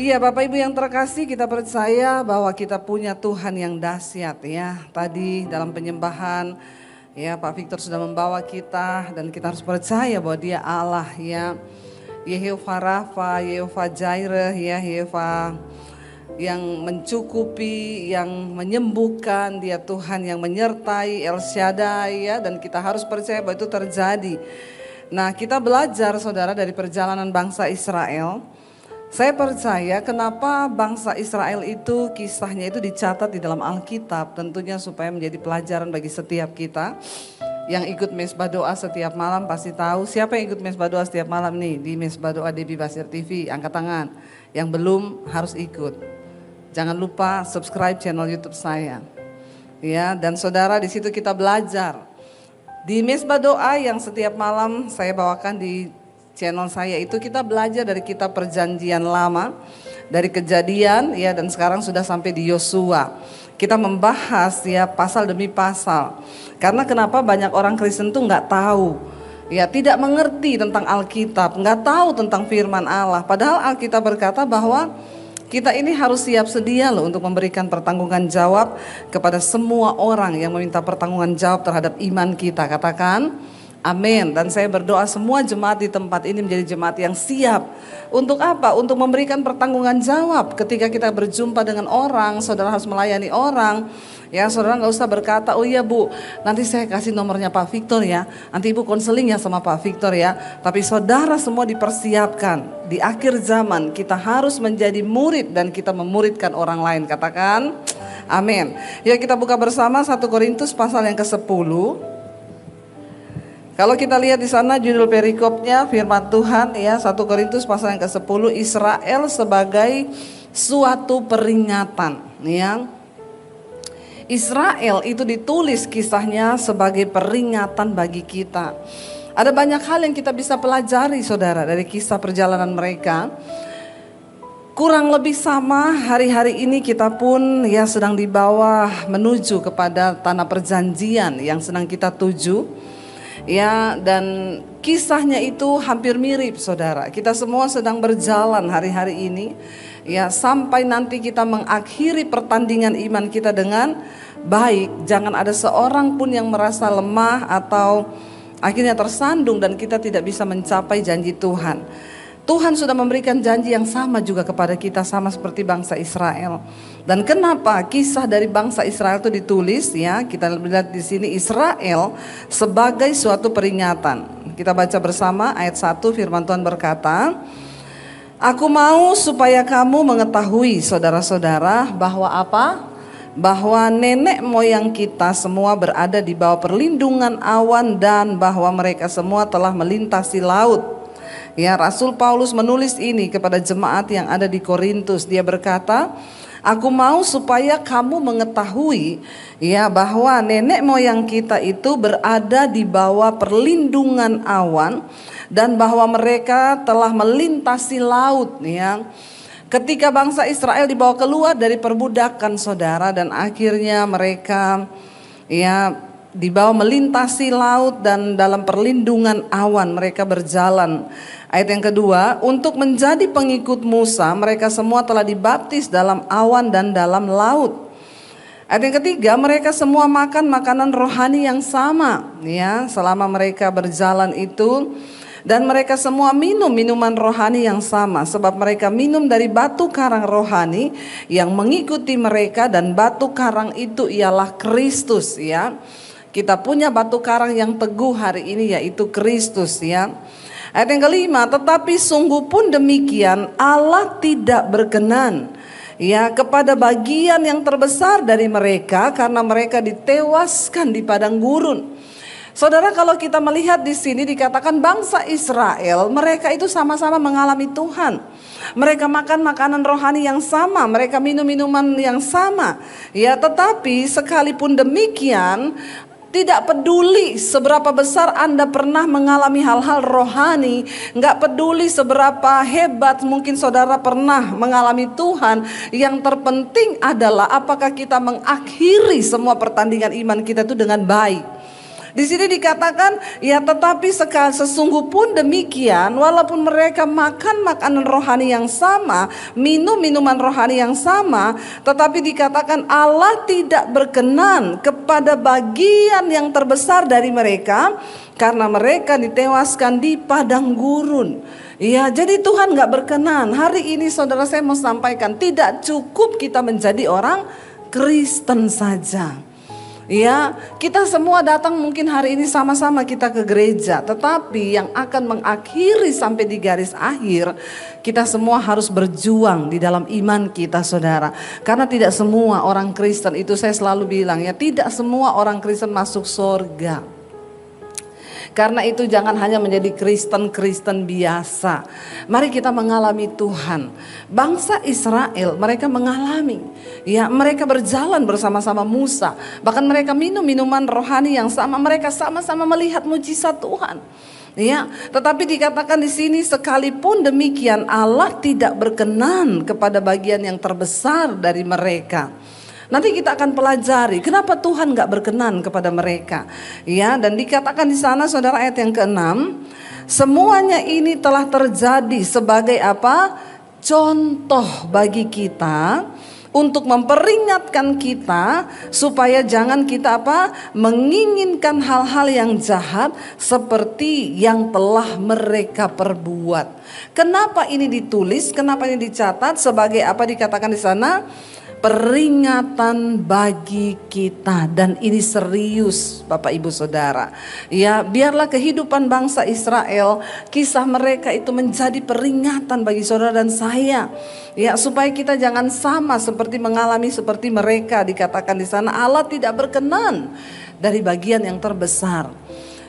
Iya, Bapak Ibu yang terkasih, kita percaya bahwa kita punya Tuhan yang dahsyat ya. Tadi dalam penyembahan ya Pak Victor sudah membawa kita dan kita harus percaya bahwa Dia Allah ya. Yehova Rafa, Yehova Jireh ya, Yehova yang mencukupi, yang menyembuhkan, Dia Tuhan yang menyertai, El Shaddai ya, dan kita harus percaya bahwa itu terjadi. Nah, kita belajar saudara dari perjalanan bangsa Israel. Saya percaya kenapa bangsa Israel itu kisahnya itu dicatat di dalam Alkitab, tentunya supaya menjadi pelajaran bagi setiap kita. Yang ikut mesbah doa setiap malam pasti tahu. Siapa yang ikut mesbah doa setiap malam nih di mesbah doa Debbie Basir TV? Angkat tangan. Yang belum harus ikut. Jangan lupa subscribe channel YouTube saya. Ya, dan saudara di situ kita belajar. Di mesbah doa yang setiap malam saya bawakan di channel saya itu kita belajar dari kitab Perjanjian Lama, dari Kejadian ya, dan sekarang sudah sampai di Yosua. Kita membahas ya pasal demi pasal. Karena kenapa banyak orang Kristen tuh nggak tahu, ya tidak mengerti tentang Alkitab, nggak tahu tentang firman Allah. Padahal Alkitab berkata bahwa kita ini harus siap sedia loh untuk memberikan pertanggungan jawab kepada semua orang yang meminta pertanggungan jawab terhadap iman kita. Katakan amin. Dan saya berdoa semua jemaat di tempat ini menjadi jemaat yang siap. Untuk apa? Untuk memberikan pertanggungan jawab. Ketika kita berjumpa dengan orang, saudara harus melayani orang. Ya, saudara gak usah berkata, oh iya Bu, nanti saya kasih nomornya Pak Victor ya. Nanti Ibu konseling ya sama Pak Victor ya. Tapi saudara semua dipersiapkan. Di akhir zaman kita harus menjadi murid dan kita memuridkan orang lain. Katakan amin. Ya, kita buka bersama 1 Korintus pasal yang ke-10. Kalau kita lihat di sana judul perikopnya firman Tuhan ya, 1 Korintus pasal yang ke-10, Israel sebagai suatu peringatan ya. Israel itu ditulis kisahnya sebagai peringatan bagi kita. Ada banyak hal yang kita bisa pelajari saudara dari kisah perjalanan mereka. Kurang lebih sama hari-hari ini kita pun ya sedang dibawa menuju kepada tanah perjanjian yang sedang kita tuju. Ya, dan kisahnya itu hampir mirip saudara. Kita semua sedang berjalan hari-hari ini ya, sampai nanti kita mengakhiri pertandingan iman kita dengan baik. Jangan ada seorang pun yang merasa lemah atau akhirnya tersandung dan kita tidak bisa mencapai janji Tuhan. Tuhan sudah memberikan janji yang sama juga kepada kita, sama seperti bangsa Israel. Dan kenapa kisah dari bangsa Israel itu ditulis ya? Kita lihat di sini Israel sebagai suatu peringatan. Kita baca bersama ayat 1, firman Tuhan berkata, aku mau supaya kamu mengetahui saudara-saudara bahwa apa? Bahwa nenek moyang kita semua berada di bawah perlindungan awan dan bahwa mereka semua telah melintasi laut. Ya, Rasul Paulus menulis ini kepada jemaat yang ada di Korintus. Dia berkata, aku mau supaya kamu mengetahui ya bahwa nenek moyang kita itu berada di bawah perlindungan awan dan bahwa mereka telah melintasi laut ya. Ketika bangsa Israel dibawa keluar dari perbudakan saudara, dan akhirnya mereka ya dibawa melintasi laut dan dalam perlindungan awan mereka berjalan. Ayat yang kedua, untuk menjadi pengikut Musa mereka semua telah dibaptis dalam awan dan dalam laut. Ayat yang ketiga, mereka semua makan makanan rohani yang sama ya selama mereka berjalan itu. Dan mereka semua minum minuman rohani yang sama, sebab mereka minum dari batu karang rohani yang mengikuti mereka, dan batu karang itu ialah Kristus ya. Kita punya batu karang yang teguh hari ini, yaitu Kristus ya. Ayat yang kelima, tetapi sungguh pun demikian Allah tidak berkenan ya kepada bagian yang terbesar dari mereka, karena mereka ditewaskan di padang gurun. Saudara, kalau kita melihat di sini dikatakan bangsa Israel, mereka itu sama-sama mengalami Tuhan. Mereka makan makanan rohani yang sama, mereka minum minuman yang sama. Ya, tetapi sekalipun demikian, tidak peduli seberapa besar Anda pernah mengalami hal-hal rohani, nggak peduli seberapa hebat mungkin saudara pernah mengalami Tuhan. Yang terpenting adalah apakah kita mengakhiri semua pertandingan iman kita itu dengan baik. Di sini dikatakan, ya tetapi sesungguh pun demikian, walaupun mereka makan makanan rohani yang sama, minum minuman rohani yang sama, tetapi dikatakan Allah tidak berkenan kepada bagian yang terbesar dari mereka, karena mereka ditewaskan di padang gurun. Ya, jadi Tuhan gak berkenan. Hari ini saudara, saya mau sampaikan, tidak cukup kita menjadi orang Kristen saja. Ya, kita semua datang mungkin hari ini sama-sama kita ke gereja, tetapi yang akan mengakhiri sampai di garis akhir, kita semua harus berjuang di dalam iman kita, saudara. Karena tidak semua orang Kristen, itu saya selalu bilang ya, tidak semua orang Kristen masuk surga. Karena itu jangan hanya menjadi Kristen biasa. Mari kita mengalami Tuhan. Bangsa Israel mereka mengalami, ya mereka berjalan bersama-sama Musa. Bahkan mereka minum minuman rohani yang sama. Mereka sama-sama melihat mujizat Tuhan. Ya, tetapi dikatakan di sini, sekalipun demikian Allah tidak berkenan kepada bagian yang terbesar dari mereka. Nanti kita akan pelajari kenapa Tuhan gak berkenan kepada mereka. Ya, dan dikatakan di sana, saudara, ayat yang ke-6, semuanya ini telah terjadi sebagai apa? Contoh bagi kita, untuk memperingatkan kita supaya jangan kita apa? Menginginkan hal-hal yang jahat seperti yang telah mereka perbuat. Kenapa ini ditulis? Kenapa ini dicatat? Sebagai apa dikatakan di sana? Peringatan bagi kita, dan ini serius Bapak Ibu Saudara. Ya, biarlah kehidupan bangsa Israel, kisah mereka itu menjadi peringatan bagi saudara dan saya. Ya, supaya kita jangan sama seperti mengalami seperti mereka. Dikatakan di sana Allah tidak berkenan dari bagian yang terbesar.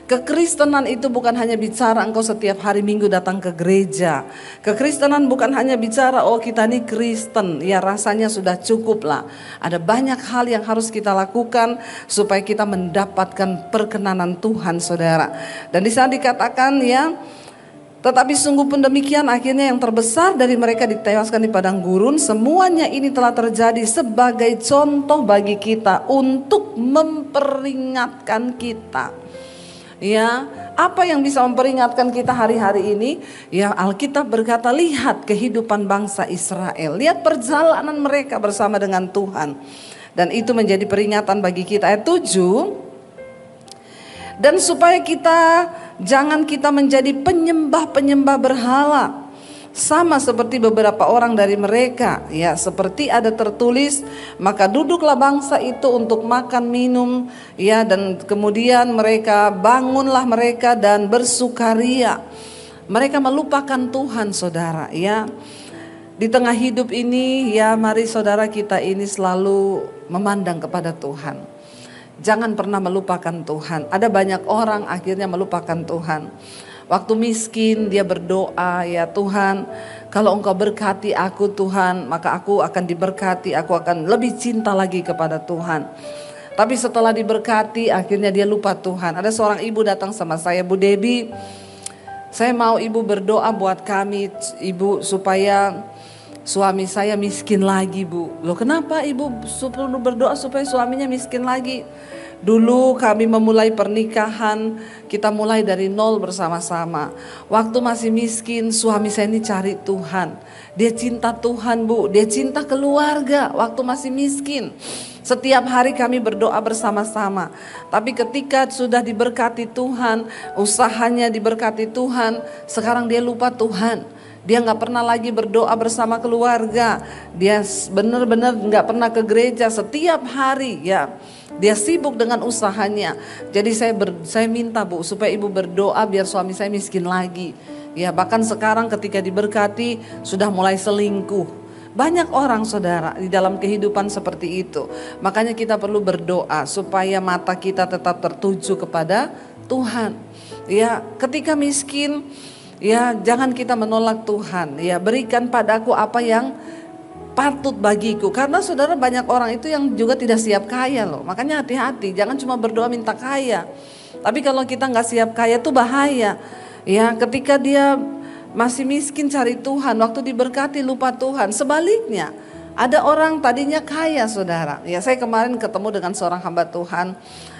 Kekristenan itu bukan hanya bicara engkau setiap hari Minggu datang ke gereja. Kekristenan bukan hanya bicara oh kita ini Kristen, ya rasanya sudah cukup lah. Ada banyak hal yang harus kita lakukan supaya kita mendapatkan perkenanan Tuhan, saudara. Dan di sana dikatakan ya, tetapi sungguh pun demikian akhirnya yang terbesar dari mereka ditewaskan di padang gurun. Semuanya ini telah terjadi sebagai contoh bagi kita, untuk memperingatkan kita. Ya, apa yang bisa memperingatkan kita hari-hari ini? Ya, Alkitab berkata, lihat kehidupan bangsa Israel, lihat perjalanan mereka bersama dengan Tuhan. Dan itu menjadi peringatan bagi kita. Ayat 7, dan supaya jangan kita menjadi penyembah-penyembah berhala, sama seperti beberapa orang dari mereka. Ya, seperti ada tertulis, maka duduklah bangsa itu untuk makan minum, ya, dan kemudian bangunlah mereka dan bersukaria. Mereka melupakan Tuhan, saudara. Ya, di tengah hidup ini, ya mari saudara kita ini selalu memandang kepada Tuhan. Jangan pernah melupakan Tuhan. Ada banyak orang akhirnya melupakan Tuhan. Waktu miskin dia berdoa, ya Tuhan, kalau Engkau berkati aku Tuhan, maka aku akan diberkati, aku akan lebih cinta lagi kepada Tuhan. Tapi setelah diberkati akhirnya dia lupa Tuhan. Ada seorang ibu datang sama saya, Bu Debbie, saya mau ibu berdoa buat kami, ibu, supaya suami saya miskin lagi, Bu. Loh, kenapa ibu perlu berdoa supaya suaminya miskin lagi? Dulu kami memulai pernikahan, kita mulai dari nol bersama-sama. Waktu masih miskin, suami saya ini cari Tuhan. Dia cinta Tuhan, Bu. Dia cinta keluarga waktu masih miskin. Setiap hari kami berdoa bersama-sama. Tapi ketika sudah diberkati Tuhan, usahanya diberkati Tuhan, sekarang dia lupa Tuhan. Dia gak pernah lagi berdoa bersama keluarga. Dia benar-benar gak pernah ke gereja setiap hari, ya. Dia sibuk dengan usahanya. Jadi saya minta, Bu, supaya ibu berdoa biar suami saya miskin lagi. Ya, bahkan sekarang ketika diberkati sudah mulai selingkuh. Banyak orang, saudara, di dalam kehidupan seperti itu. Makanya kita perlu berdoa supaya mata kita tetap tertuju kepada Tuhan. Ya, ketika miskin, ya jangan kita menolak Tuhan. Ya, berikan padaku apa yang patut bagiku. Karena saudara, banyak orang itu yang juga tidak siap kaya loh. Makanya hati-hati, jangan cuma berdoa minta kaya. Tapi kalau kita gak siap kaya itu bahaya. Ya, ketika dia masih miskin cari Tuhan, waktu diberkati lupa Tuhan. Sebaliknya, ada orang tadinya kaya, saudara. Ya, saya kemarin ketemu dengan seorang hamba Tuhan.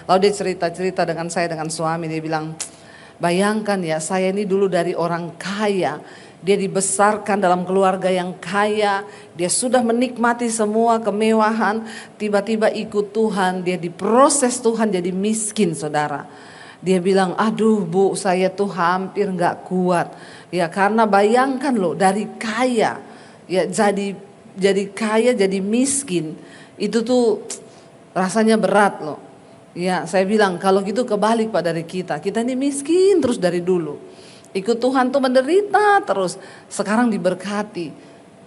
Lalu dia cerita-cerita dengan saya, dengan suami, dia bilang, bayangkan ya, saya ini dulu dari orang kaya, dia dibesarkan dalam keluarga yang kaya, dia sudah menikmati semua kemewahan, tiba-tiba ikut Tuhan, dia diproses Tuhan jadi miskin, saudara. Dia bilang, aduh Bu, saya tuh hampir gak kuat. Ya karena bayangkan loh, dari kaya, ya jadi kaya jadi miskin, itu tuh rasanya berat loh. Ya saya bilang, kalau gitu kebalik Pak dari kita ini miskin terus dari dulu. Ikut Tuhan tuh menderita terus, sekarang diberkati.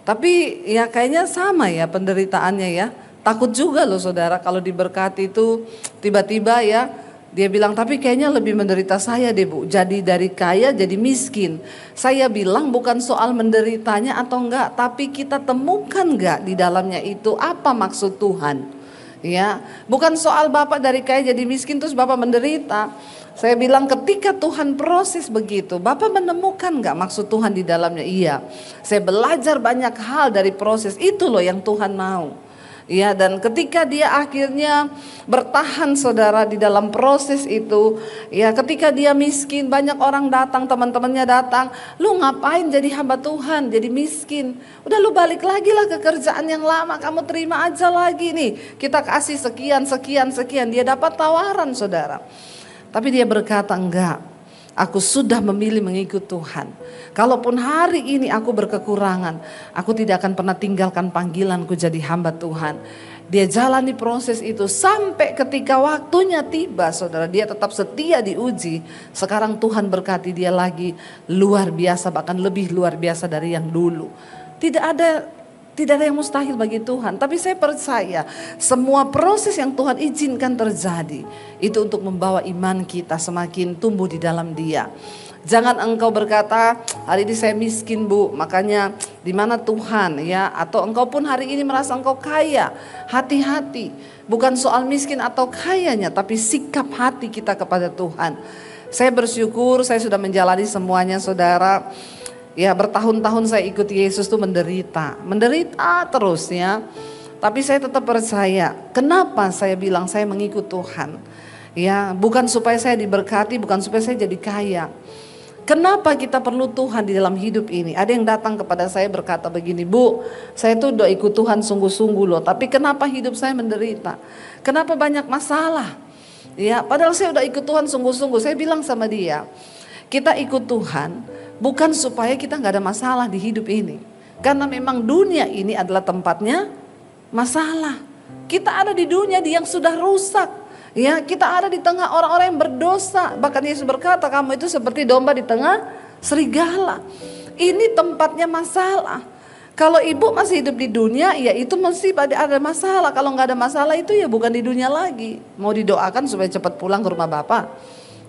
Tapi ya kayaknya sama ya penderitaannya ya. Takut juga loh saudara kalau diberkati itu tiba-tiba ya. Dia bilang, tapi kayaknya lebih menderita saya deh Bu. Jadi dari kaya jadi miskin. Saya bilang bukan soal menderitanya atau enggak, tapi kita temukan enggak di dalamnya itu apa maksud Tuhan. Ya, bukan soal Bapak dari kaya jadi miskin terus Bapak menderita. Saya bilang ketika Tuhan proses begitu, Bapak menemukan gak maksud Tuhan di dalamnya? Iya, saya belajar banyak hal dari proses itu loh yang Tuhan mau. Ya, dan ketika dia akhirnya bertahan saudara di dalam proses itu, ya ketika dia miskin banyak orang datang, teman-temannya datang, lu ngapain jadi hamba Tuhan, jadi miskin, udah lu balik lagi lah ke kerjaan yang lama, kamu terima aja lagi nih, kita kasih sekian, dia dapat tawaran saudara. Tapi dia berkata enggak, aku sudah memilih mengikut Tuhan. Kalaupun hari ini aku berkekurangan, aku tidak akan pernah tinggalkan panggilanku jadi hamba Tuhan. Dia jalani proses itu sampai ketika waktunya tiba saudara, dia tetap setia diuji. Sekarang Tuhan berkati dia lagi luar biasa, bahkan lebih luar biasa dari yang dulu. Tidak ada yang mustahil bagi Tuhan. Tapi saya percaya semua proses yang Tuhan izinkan terjadi itu untuk membawa iman kita semakin tumbuh di dalam Dia. Jangan engkau berkata, hari ini saya miskin Bu, makanya di mana Tuhan ya? Atau engkau pun hari ini merasa engkau kaya. Hati-hati, bukan soal miskin atau kayanya, tapi sikap hati kita kepada Tuhan. Saya bersyukur saya sudah menjalani semuanya saudara. Ya bertahun-tahun saya ikut Yesus tuh menderita terus ya. Tapi saya tetap percaya. Kenapa saya bilang saya mengikut Tuhan? Ya bukan supaya saya diberkati, bukan supaya saya jadi kaya. Kenapa kita perlu Tuhan di dalam hidup ini? Ada yang datang kepada saya berkata begini, Bu, saya tuh udah ikut Tuhan sungguh-sungguh loh, tapi kenapa hidup saya menderita? Kenapa banyak masalah? Ya, padahal saya udah ikut Tuhan sungguh-sungguh. Saya bilang sama dia, kita ikut Tuhan bukan supaya kita nggak ada masalah di hidup ini, karena memang dunia ini adalah tempatnya masalah. Kita ada di dunia yang sudah rusak. Ya, kita ada di tengah orang-orang yang berdosa. Bahkan Yesus berkata, kamu itu seperti domba di tengah serigala. Ini tempatnya masalah. Kalau ibu masih hidup di dunia, ya itu mesti ada masalah. Kalau nggak ada masalah itu ya bukan di dunia lagi. Mau didoakan supaya cepat pulang ke rumah Bapak?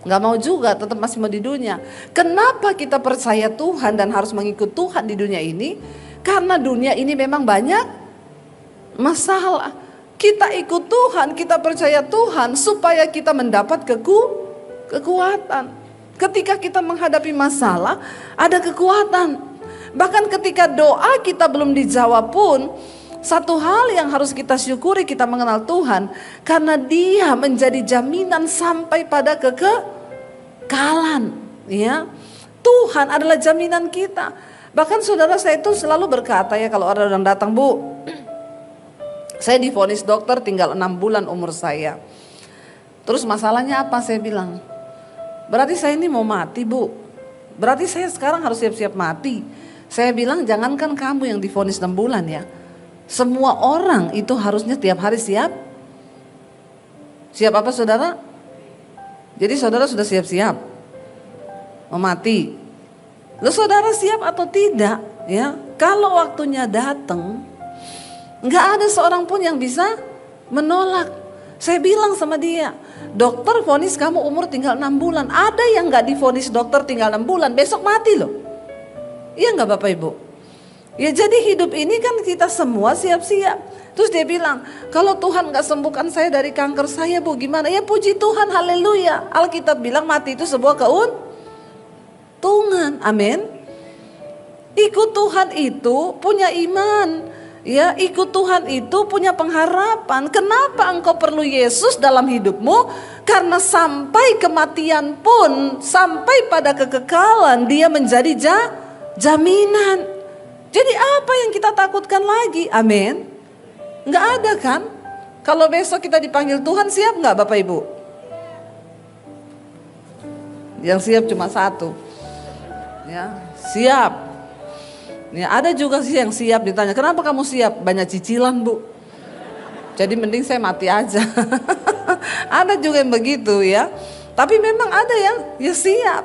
Nggak mau juga, tetap masih mau di dunia. Kenapa kita percaya Tuhan dan harus mengikut Tuhan di dunia ini? Karena dunia ini memang banyak masalah. Kita ikut Tuhan, kita percaya Tuhan supaya kita mendapat kekuatan. Ketika kita menghadapi masalah, ada kekuatan. Bahkan ketika doa kita belum dijawab pun, satu hal yang harus kita syukuri, kita mengenal Tuhan. Karena Dia menjadi jaminan sampai pada kekekalan. Ya, Tuhan adalah jaminan kita. Bahkan saudara saya itu selalu berkata ya, kalau ada orang datang, Bu, saya divonis dokter tinggal 6 bulan umur saya. Terus masalahnya apa? Saya bilang, berarti saya ini mau mati Bu. Berarti saya sekarang harus siap-siap mati. Saya bilang jangankan kamu yang divonis 6 bulan ya. Semua orang itu harusnya tiap hari siap. Siap apa saudara? Jadi saudara sudah siap-siap mau mati. Lalu saudara siap atau tidak? Ya, kalau waktunya datang, nggak ada seorang pun yang bisa menolak. Saya bilang sama dia, dokter vonis kamu umur tinggal 6 bulan. Ada yang nggak divonis dokter tinggal 6 bulan, besok mati loh. Iya nggak Bapak Ibu? Ya jadi hidup ini kan kita semua siap-siap. Terus dia bilang, kalau Tuhan nggak sembuhkan saya dari kanker saya Bu, gimana? Ya puji Tuhan, haleluya. Alkitab bilang mati itu sebuah keuntungan, amin. Ikut Tuhan itu punya iman. Ya, ikut Tuhan itu punya pengharapan. Kenapa engkau perlu Yesus dalam hidupmu? Karena sampai kematian pun, sampai pada kekekalan dia menjadi jaminan. Jadi apa yang kita takutkan lagi? Amin. Nggak ada kan? Kalau besok kita dipanggil Tuhan, siap nggak Bapak Ibu? Yang siap cuma satu. Ya, siap. Ya, ada juga sih yang siap, ditanya, kenapa kamu siap? Banyak cicilan Bu. Jadi mending saya mati aja. Ada juga yang begitu ya. Tapi memang ada yang ya siap.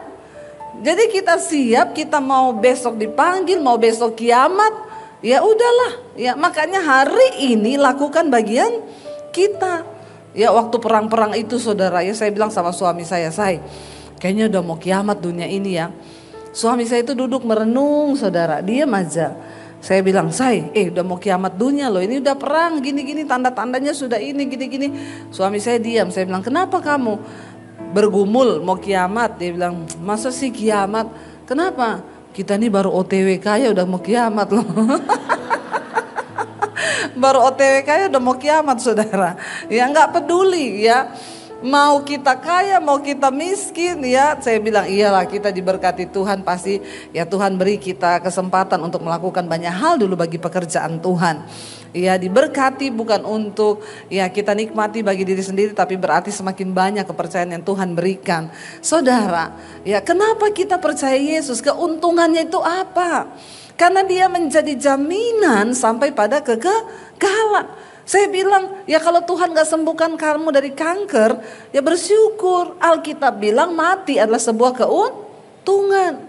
Jadi kita siap, kita mau besok dipanggil, mau besok kiamat, ya udahlah. Ya makanya hari ini lakukan bagian kita. Ya waktu perang-perang itu saudara, ya saya bilang sama suami saya kayaknya udah mau kiamat dunia ini ya. Suami saya itu duduk merenung saudara, diam aja. Saya bilang, udah mau kiamat dunia loh, ini udah perang gini-gini, tanda-tandanya sudah ini gini-gini. Suami saya diam, saya bilang, kenapa kamu bergumul mau kiamat? Dia bilang, masa sih kiamat? Kenapa? Kita nih baru OTW kaya udah mau kiamat loh. Baru OTW kaya udah mau kiamat saudara. Ya nggak peduli ya. Mau kita kaya, mau kita miskin ya. Saya bilang iyalah kita diberkati Tuhan pasti ya Tuhan beri kita kesempatan untuk melakukan banyak hal dulu bagi pekerjaan Tuhan. Ya diberkati bukan untuk ya kita nikmati bagi diri sendiri tapi berarti semakin banyak kepercayaan yang Tuhan berikan. Saudara, ya kenapa kita percaya Yesus? Keuntungannya itu apa? Karena dia menjadi jaminan sampai pada kekekalan. Saya bilang ya kalau Tuhan gak sembuhkan kamu dari kanker ya bersyukur. Alkitab bilang mati adalah sebuah keuntungan.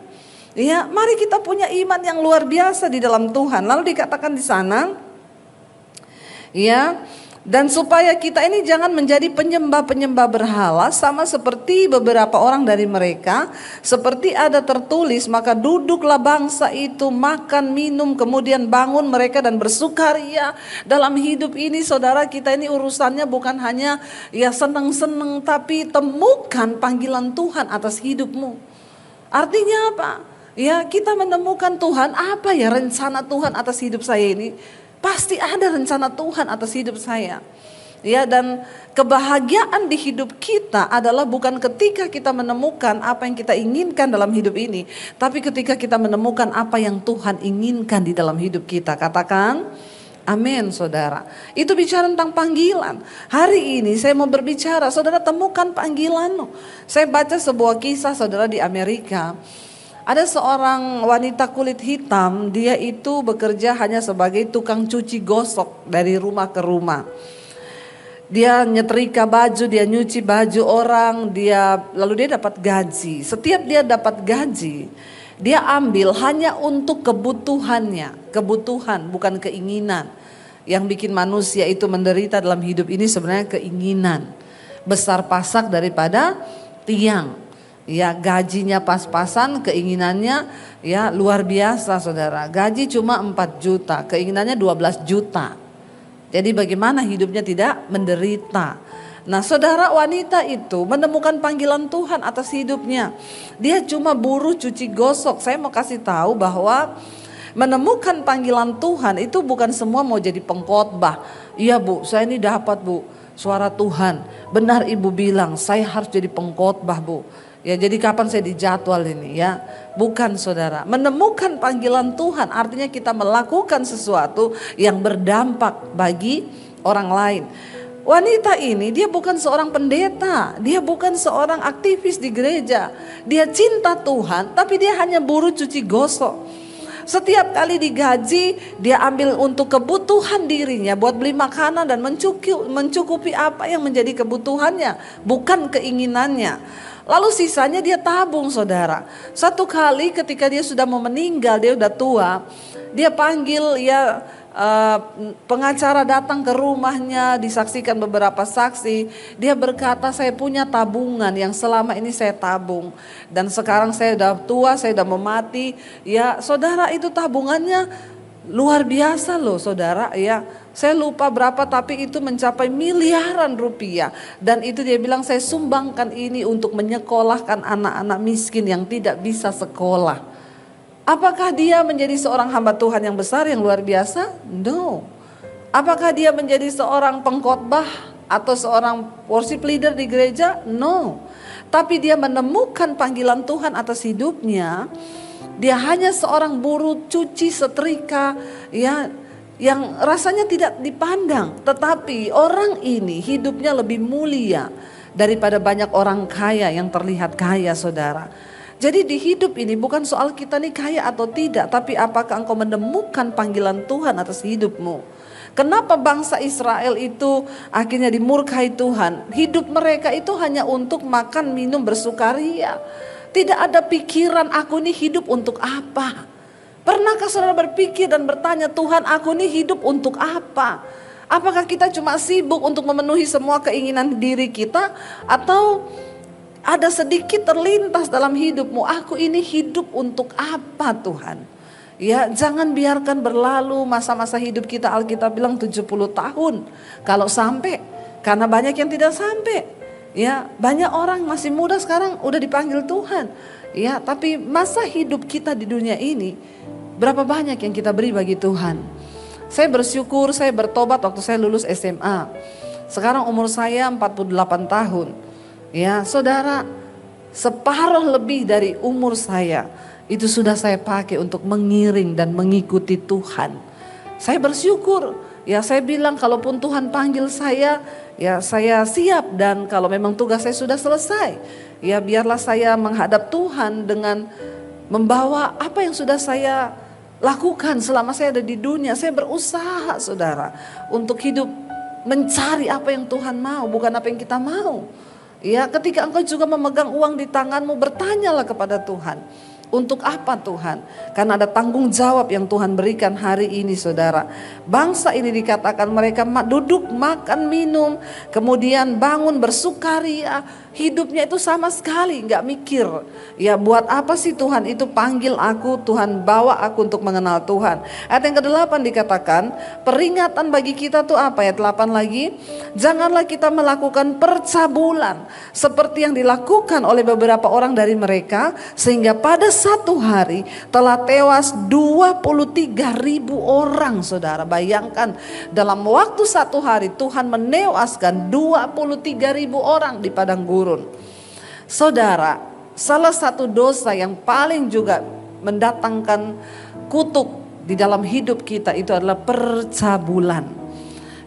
Ya mari kita punya iman yang luar biasa di dalam Tuhan. Lalu dikatakan di sana ya, dan supaya kita ini jangan menjadi penyembah-penyembah berhala sama seperti beberapa orang dari mereka. Seperti ada tertulis, maka duduklah bangsa itu makan minum kemudian bangun mereka dan bersukaria. Dalam hidup ini saudara kita ini urusannya bukan hanya ya senang-senang, tapi temukan panggilan Tuhan atas hidupmu. Artinya apa? Ya kita menemukan Tuhan, apa ya rencana Tuhan atas hidup saya ini. Pasti ada rencana Tuhan atas hidup saya. Ya dan kebahagiaan di hidup kita adalah bukan ketika kita menemukan apa yang kita inginkan dalam hidup ini, tapi ketika kita menemukan apa yang Tuhan inginkan di dalam hidup kita. Katakan amin saudara. Itu bicara tentang panggilan. Hari ini saya mau berbicara, saudara temukan panggilanmu. Saya baca sebuah kisah saudara di Amerika. Ada seorang wanita kulit hitam, dia itu bekerja hanya sebagai tukang cuci gosok dari rumah ke rumah. Dia nyetrika baju, dia nyuci baju orang, lalu dia dapat gaji. Setiap dia dapat gaji, dia ambil hanya untuk kebutuhannya, kebutuhan bukan keinginan. Yang bikin manusia itu menderita dalam hidup ini sebenarnya keinginan. Besar pasak daripada tiang. Ya gajinya pas-pasan, keinginannya ya luar biasa saudara. Gaji cuma 4 juta, keinginannya 12 juta. Jadi bagaimana hidupnya tidak menderita. Nah saudara, wanita itu menemukan panggilan Tuhan atas hidupnya. Dia cuma buruh cuci gosok. Saya mau kasih tahu bahwa menemukan panggilan Tuhan itu bukan semua mau jadi pengkhotbah. Iya Bu, saya ini dapat Bu suara Tuhan. Benar Ibu bilang saya harus jadi pengkhotbah Bu. Ya jadi kapan saya dijadwal ini ya. Bukan saudara. Menemukan panggilan Tuhan artinya kita melakukan sesuatu yang berdampak bagi orang lain. Wanita ini dia bukan seorang pendeta. Dia bukan seorang aktivis di gereja. Dia cinta Tuhan tapi dia hanya buruh cuci gosok. Setiap kali digaji dia ambil untuk kebutuhan dirinya, buat beli makanan dan mencukupi apa yang menjadi kebutuhannya, bukan keinginannya. Lalu sisanya dia tabung saudara. Satu kali ketika dia sudah mau meninggal, dia udah tua, dia panggil ya pengacara datang ke rumahnya, disaksikan beberapa saksi. Dia berkata saya punya tabungan yang selama ini saya tabung. Dan sekarang saya udah tua, saya udah mau mati. Ya saudara itu tabungannya luar biasa loh saudara ya. Saya lupa berapa tapi itu mencapai miliaran rupiah. Dan itu dia bilang saya sumbangkan ini untuk menyekolahkan anak-anak miskin yang tidak bisa sekolah. Apakah dia menjadi seorang hamba Tuhan yang besar, yang luar biasa? No. Apakah dia menjadi seorang pengkhotbah atau seorang worship leader di gereja? No. Tapi dia menemukan panggilan Tuhan atas hidupnya. Dia hanya seorang buruh cuci setrika, ya, yang rasanya tidak dipandang. Tetapi orang ini hidupnya lebih mulia daripada banyak orang kaya yang terlihat kaya, saudara. Jadi di hidup ini bukan soal kita nih kaya atau tidak, tapi apakah engkau menemukan panggilan Tuhan atas hidupmu. Kenapa bangsa Israel itu akhirnya dimurkai Tuhan? Hidup mereka itu hanya untuk makan, minum, bersukaria. Tidak ada pikiran aku nih hidup untuk apa. Pernahkah saudara berpikir dan bertanya, Tuhan aku nih hidup untuk apa? Apakah kita cuma sibuk untuk memenuhi semua keinginan diri kita, atau ada sedikit terlintas dalam hidupmu, aku ini hidup untuk apa Tuhan? Ya, jangan biarkan berlalu masa-masa hidup kita. Alkitab bilang 70 tahun. Kalau sampai, karena banyak yang tidak sampai. Ya, banyak orang masih muda sekarang udah dipanggil Tuhan. Ya, tapi masa hidup kita di dunia ini, berapa banyak yang kita beri bagi Tuhan? Saya bersyukur, saya bertobat waktu saya lulus SMA. Sekarang umur saya 48 tahun. Ya, saudara, separuh lebih dari umur saya itu sudah saya pakai untuk mengiring dan mengikuti Tuhan. Saya bersyukur, ya saya bilang kalaupun Tuhan panggil saya, ya saya siap, dan kalau memang tugas saya sudah selesai, ya biarlah saya menghadap Tuhan dengan membawa apa yang sudah saya lakukan selama saya ada di dunia. Saya berusaha, saudara, untuk hidup mencari apa yang Tuhan mau, bukan apa yang kita mau. Ya, ketika engkau juga memegang uang di tanganmu, bertanyalah kepada Tuhan. Untuk apa Tuhan? Karena ada tanggung jawab yang Tuhan berikan hari ini, saudara. Bangsa ini dikatakan mereka duduk, makan, minum, kemudian bangun, bersukaria. Hidupnya itu sama sekali gak mikir, ya buat apa sih Tuhan itu panggil aku, Tuhan bawa aku untuk mengenal Tuhan. Ayat yang ke-8 dikatakan, peringatan bagi kita tuh apa? Ayat 8 lagi, janganlah kita melakukan percabulan seperti yang dilakukan oleh beberapa orang dari mereka, sehingga pada satu hari telah tewas 23.000 orang, saudara. Bayangkan, dalam waktu satu hari Tuhan menewaskan 23.000 orang di padang gurun. Saudara, salah satu dosa yang paling juga mendatangkan kutuk di dalam hidup kita itu adalah percabulan.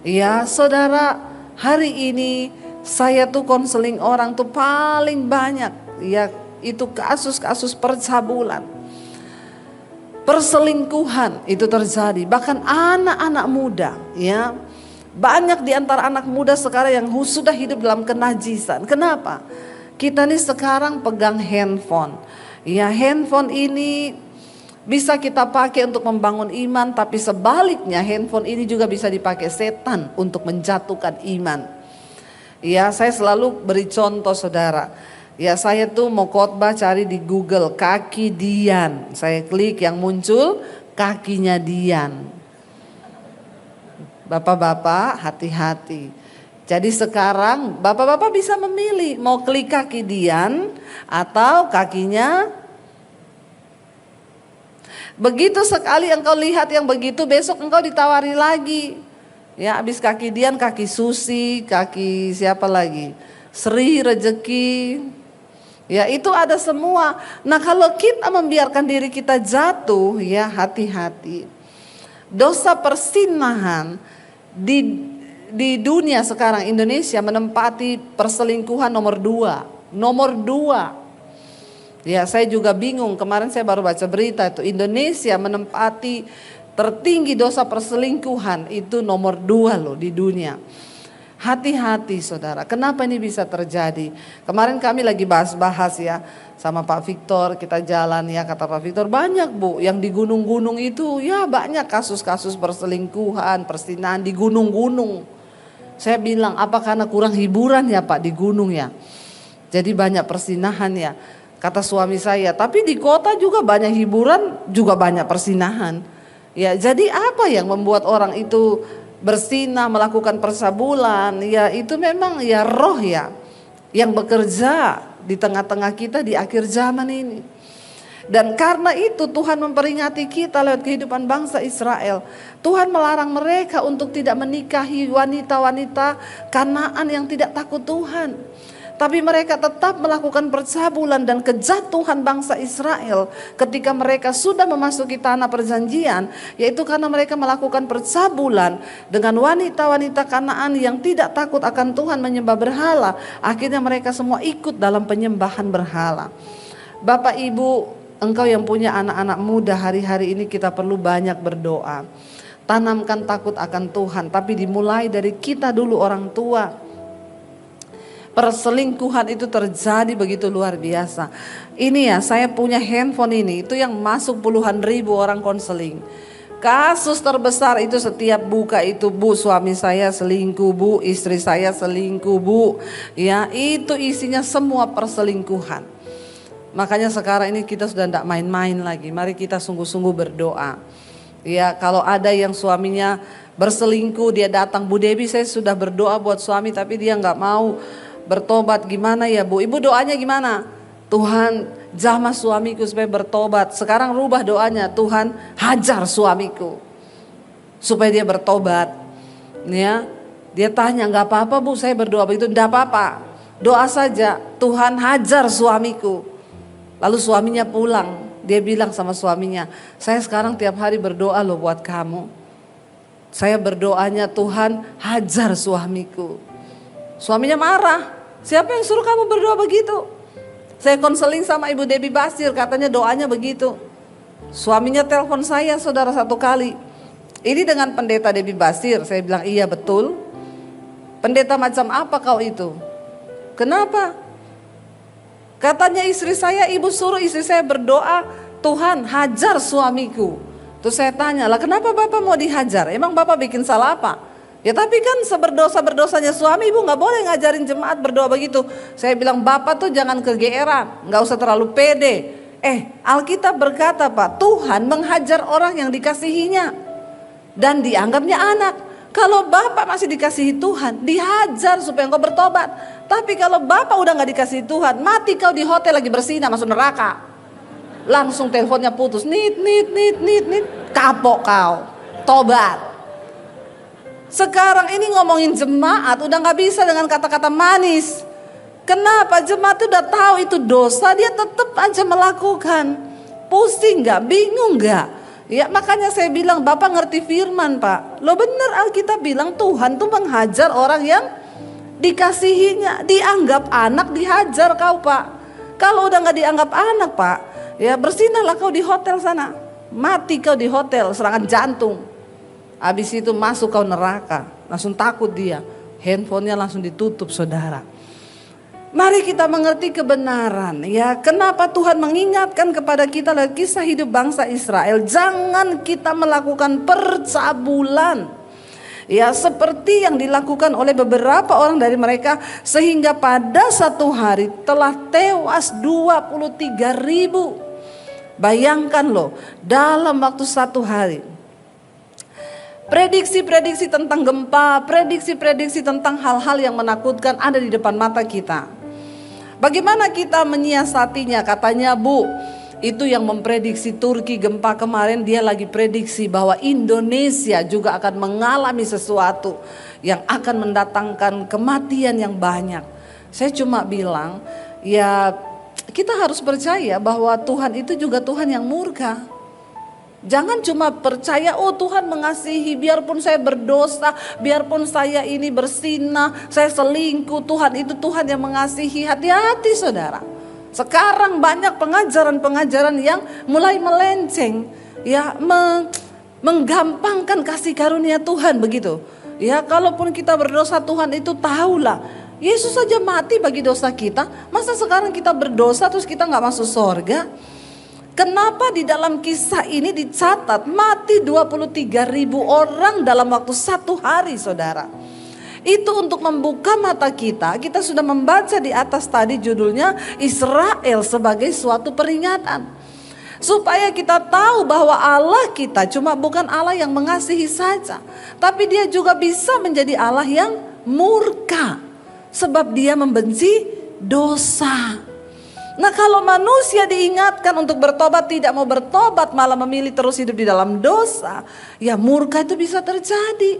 Ya, saudara, hari ini saya tuh konseling orang tuh paling banyak, ya itu kasus-kasus percabulan. Perselingkuhan itu terjadi, bahkan anak-anak muda, ya. Banyak di antara anak muda sekarang yang sudah hidup dalam kenajisan. Kenapa? Kita nih sekarang pegang handphone. Ya, handphone ini bisa kita pakai untuk membangun iman, tapi sebaliknya handphone ini juga bisa dipakai setan untuk menjatuhkan iman. Ya, saya selalu beri contoh, saudara. Ya, saya tuh mau khotbah, cari di Google kaki Dian. Saya klik yang muncul kakinya Dian. Bapak-bapak hati-hati. Jadi sekarang bapak-bapak bisa memilih mau klik kaki Dian atau kakinya. Begitu sekali engkau lihat yang begitu, besok engkau ditawari lagi. Ya, habis kaki Dian, kaki Susi, kaki siapa lagi? Sri, Rezeki. Ya, itu ada semua. Nah, kalau kita membiarkan diri kita jatuh, ya hati-hati. Dosa persinahan di dunia sekarang, Indonesia menempati perselingkuhan nomor 2. Nomor 2. Ya, saya juga bingung. Kemarin saya baru baca berita itu Indonesia menempati tertinggi dosa perselingkuhan itu nomor 2 loh di dunia. Hati-hati, saudara. Kenapa ini bisa terjadi? Kemarin kami lagi bahas-bahas ya sama Pak Victor, kita jalan ya, kata Pak Victor, banyak Bu yang di gunung-gunung itu, ya banyak kasus-kasus perselingkuhan, persinahan di gunung-gunung. Saya bilang, apa karena kurang hiburan ya Pak di gunung ya? Jadi banyak persinahan ya. Kata suami saya, tapi di kota juga banyak hiburan, juga banyak persinahan. Ya, jadi apa yang membuat orang itu bersinah, melakukan percabulan? Ya itu memang ya roh ya yang bekerja di tengah-tengah kita di akhir zaman ini. Dan karena itu Tuhan memperingati kita lewat kehidupan bangsa Israel. Tuhan melarang mereka untuk tidak menikahi wanita-wanita Kanaan yang tidak takut Tuhan. Tapi mereka tetap melakukan percabulan dan kejatuhan bangsa Israel ketika mereka sudah memasuki tanah perjanjian, yaitu karena mereka melakukan percabulan dengan wanita-wanita Kanaan yang tidak takut akan Tuhan, menyembah berhala. Akhirnya mereka semua ikut dalam penyembahan berhala. Bapak Ibu, engkau yang punya anak-anak muda, hari-hari ini kita perlu banyak berdoa. Tanamkan takut akan Tuhan, tapi dimulai dari kita dulu, orang tua. Perselingkuhan itu terjadi begitu luar biasa. Ini ya, saya punya handphone ini, itu yang masuk puluhan ribu orang konseling. Kasus terbesar itu setiap buka itu, Bu, suami saya selingkuh, Bu, istri saya selingkuh, Bu. Ya, itu isinya semua perselingkuhan. Makanya sekarang ini kita sudah tidak main-main lagi. Mari kita sungguh-sungguh berdoa. Ya, kalau ada yang suaminya berselingkuh, dia datang, Bu Debbie, saya sudah berdoa buat suami tapi dia nggak mau bertobat, gimana ya Bu? Ibu doanya gimana? Tuhan, jamah suamiku supaya bertobat. Sekarang rubah doanya, Tuhan hajar suamiku supaya dia bertobat. Ya, dia tanya, nggak apa-apa Bu, saya berdoa begitu. Nggak apa-apa, doa saja, Tuhan hajar suamiku. Lalu suaminya pulang, dia bilang sama suaminya, saya sekarang tiap hari berdoa loh buat kamu. Saya berdoanya, Tuhan hajar suamiku. Suaminya marah, siapa yang suruh kamu berdoa begitu? Saya konseling sama Ibu Debbie Basir, katanya doanya begitu. Suaminya telepon saya, saudara, satu kali. Ini dengan pendeta Debbie Basir. Saya bilang, iya betul. Pendeta macam apa kau itu? Kenapa? Katanya istri saya, ibu suruh istri saya berdoa, Tuhan hajar suamiku. Terus saya tanya, lah kenapa Bapak mau dihajar? Emang Bapak bikin salah apa? Ya tapi kan seberdosa-berdosanya suami, ibu gak boleh ngajarin jemaat berdoa begitu. Saya bilang, Bapak tuh jangan kegeeran, gak usah terlalu pede. Alkitab berkata Pak, Tuhan menghajar orang yang dikasihinya dan dianggapnya anak. Kalau Bapak masih dikasihi Tuhan, dihajar supaya engkau bertobat. Tapi kalau Bapak udah gak dikasihi Tuhan, mati kau di hotel lagi bersinah masuk neraka. Langsung teleponnya putus, nit, kapok kau, tobat. Sekarang ini ngomongin jemaat udah gak bisa dengan kata-kata manis. Kenapa? Jemaat udah tahu itu dosa, dia tetap aja melakukan. Pusing gak? Bingung gak? Ya makanya saya bilang, Bapak ngerti firman Pak. Lo bener, Alkitab bilang Tuhan tuh menghajar orang yang dikasihinya. Dianggap anak, dihajar kau Pak. Kalau udah gak dianggap anak Pak, ya bersinahlah kau di hotel sana. Mati kau di hotel, serangan jantung. Habis itu masuk kau neraka, langsung takut dia, handphonenya langsung ditutup, saudara. Mari kita mengerti kebenaran, ya. Kenapa Tuhan mengingatkan kepada kita lewat kisah hidup bangsa Israel, jangan kita melakukan percabulan, ya, seperti yang dilakukan oleh beberapa orang dari mereka, sehingga pada satu hari telah tewas 23.000. Bayangkan loh, dalam waktu satu hari. Prediksi-prediksi tentang gempa, prediksi-prediksi tentang hal-hal yang menakutkan ada di depan mata kita. Bagaimana kita menyiasatinya? Katanya, Bu, itu yang memprediksi Turki gempa kemarin, dia lagi prediksi bahwa Indonesia juga akan mengalami sesuatu yang akan mendatangkan kematian yang banyak. Saya cuma bilang, ya kita harus percaya bahwa Tuhan itu juga Tuhan yang murka. Jangan cuma percaya, oh Tuhan mengasihi, biarpun saya berdosa, biarpun saya ini bersinah, saya selingkuh, Tuhan itu Tuhan yang mengasihi. Hati-hati saudara. Sekarang banyak pengajaran-pengajaran yang mulai melenceng, ya, menggampangkan kasih karunia Tuhan begitu. Ya, kalaupun kita berdosa, Tuhan itu tahulah. Yesus saja mati bagi dosa kita. Masa sekarang kita berdosa terus kita gak masuk surga? Kenapa di dalam kisah ini dicatat mati 23.000 orang dalam waktu satu hari, saudara? Itu untuk membuka mata kita. Kita sudah membaca di atas tadi judulnya Israel sebagai suatu peringatan. Supaya kita tahu bahwa Allah kita cuma bukan Allah yang mengasihi saja, tapi dia juga bisa menjadi Allah yang murka. Sebab dia membenci dosa. Nah, kalau manusia diingatkan untuk bertobat tidak mau bertobat, malah memilih terus hidup di dalam dosa, ya murka itu bisa terjadi.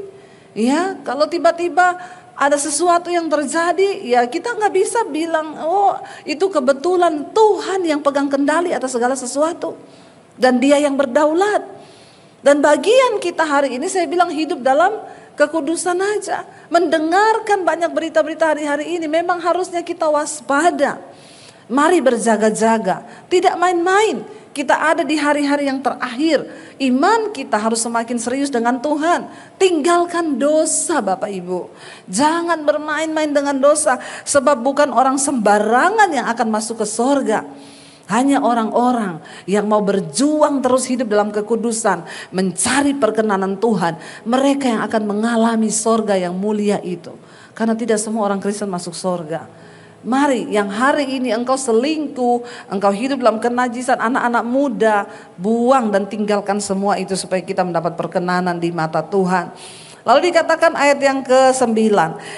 Ya, kalau tiba-tiba ada sesuatu yang terjadi, ya kita nggak bisa bilang, oh itu kebetulan, Tuhan yang pegang kendali atas segala sesuatu. Dan Dia yang berdaulat. Dan bagian kita hari ini saya bilang hidup dalam kekudusan aja. Mendengarkan banyak berita-berita hari-hari ini memang harusnya kita waspada. Mari berjaga-jaga, tidak main-main. Kita ada di hari-hari yang terakhir. Iman kita harus semakin serius dengan Tuhan. Tinggalkan dosa Bapak Ibu. Jangan bermain-main dengan dosa. Sebab bukan orang sembarangan yang akan masuk ke sorga. Hanya orang-orang yang mau berjuang terus hidup dalam kekudusan. Mencari perkenanan Tuhan. Mereka yang akan mengalami sorga yang mulia itu. Karena tidak semua orang Kristen masuk sorga. Mari yang hari ini engkau selingkuh, engkau hidup dalam kenajisan, anak-anak muda, buang dan tinggalkan semua itu supaya kita mendapat perkenanan di mata Tuhan. Lalu dikatakan ayat yang ke-9,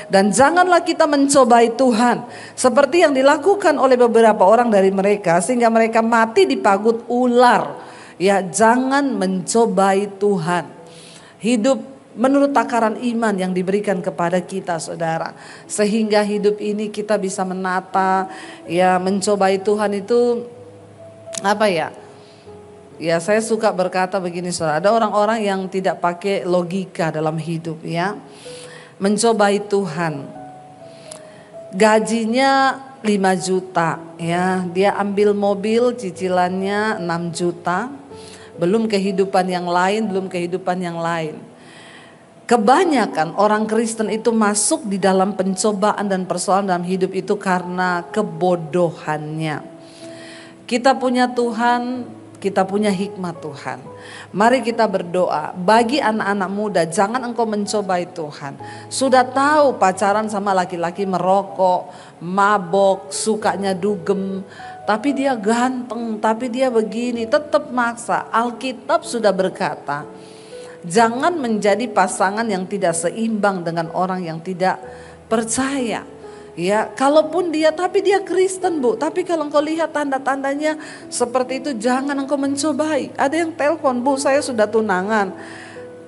dan janganlah kita mencobai Tuhan seperti yang dilakukan oleh beberapa orang dari mereka sehingga mereka mati dipagut ular. Ya, jangan mencobai Tuhan. Hidup menurut takaran iman yang diberikan kepada kita saudara. Sehingga hidup ini kita bisa menata, ya mencobai Tuhan itu apa ya? Ya saya suka berkata begini saudara, ada orang-orang yang tidak pakai logika dalam hidup ya. Mencobai Tuhan. Gajinya 5 juta ya, dia ambil mobil cicilannya 6 juta. Belum kehidupan yang lain, belum kehidupan yang lain. Kebanyakan orang Kristen itu masuk di dalam pencobaan dan persoalan dalam hidup itu karena kebodohannya. Kita punya Tuhan, kita punya hikmat Tuhan. Mari kita berdoa. Bagi anak-anak muda, jangan engkau mencobai Tuhan. Sudah tahu pacaran sama laki-laki merokok, mabok, sukanya dugem. Tapi dia ganteng, tapi dia begini, tetap maksa. Alkitab sudah berkata, jangan menjadi pasangan yang tidak seimbang dengan orang yang tidak percaya. Ya, kalaupun dia tapi dia Kristen Bu, tapi kalau engkau lihat tanda-tandanya seperti itu jangan engkau mencobai. Ada yang telepon, Bu saya sudah tunangan,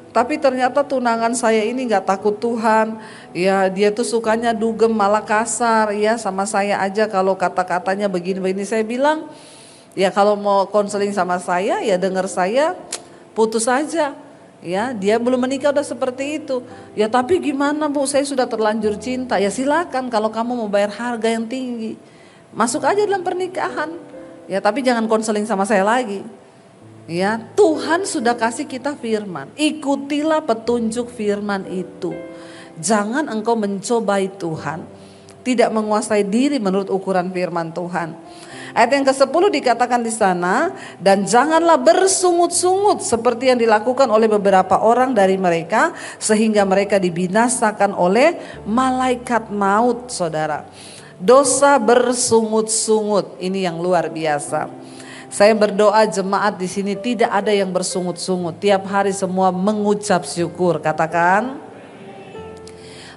tapi ternyata tunangan saya ini gak takut Tuhan. Ya dia tuh sukanya dugem malah kasar ya sama saya aja kalau kata-katanya begini-begini. Saya bilang ya kalau mau konseling sama saya ya dengar saya putus aja. Ya, dia belum menikah udah seperti itu. Ya tapi gimana Bu, saya sudah terlanjur cinta. Ya silakan kalau kamu mau bayar harga yang tinggi. Masuk aja dalam pernikahan. Ya tapi jangan konseling sama saya lagi. Ya, Tuhan sudah kasih kita firman. Ikutilah petunjuk firman itu. Jangan engkau mencobai Tuhan. Tidak menguasai diri menurut ukuran firman Tuhan. Ayat yang ke-10 dikatakan di sana, dan janganlah bersungut-sungut seperti yang dilakukan oleh beberapa orang dari mereka sehingga mereka dibinasakan oleh malaikat maut, saudara. Dosa bersungut-sungut ini yang luar biasa. Saya berdoa jemaat di sini tidak ada yang bersungut-sungut. Tiap hari semua mengucap syukur. Katakan,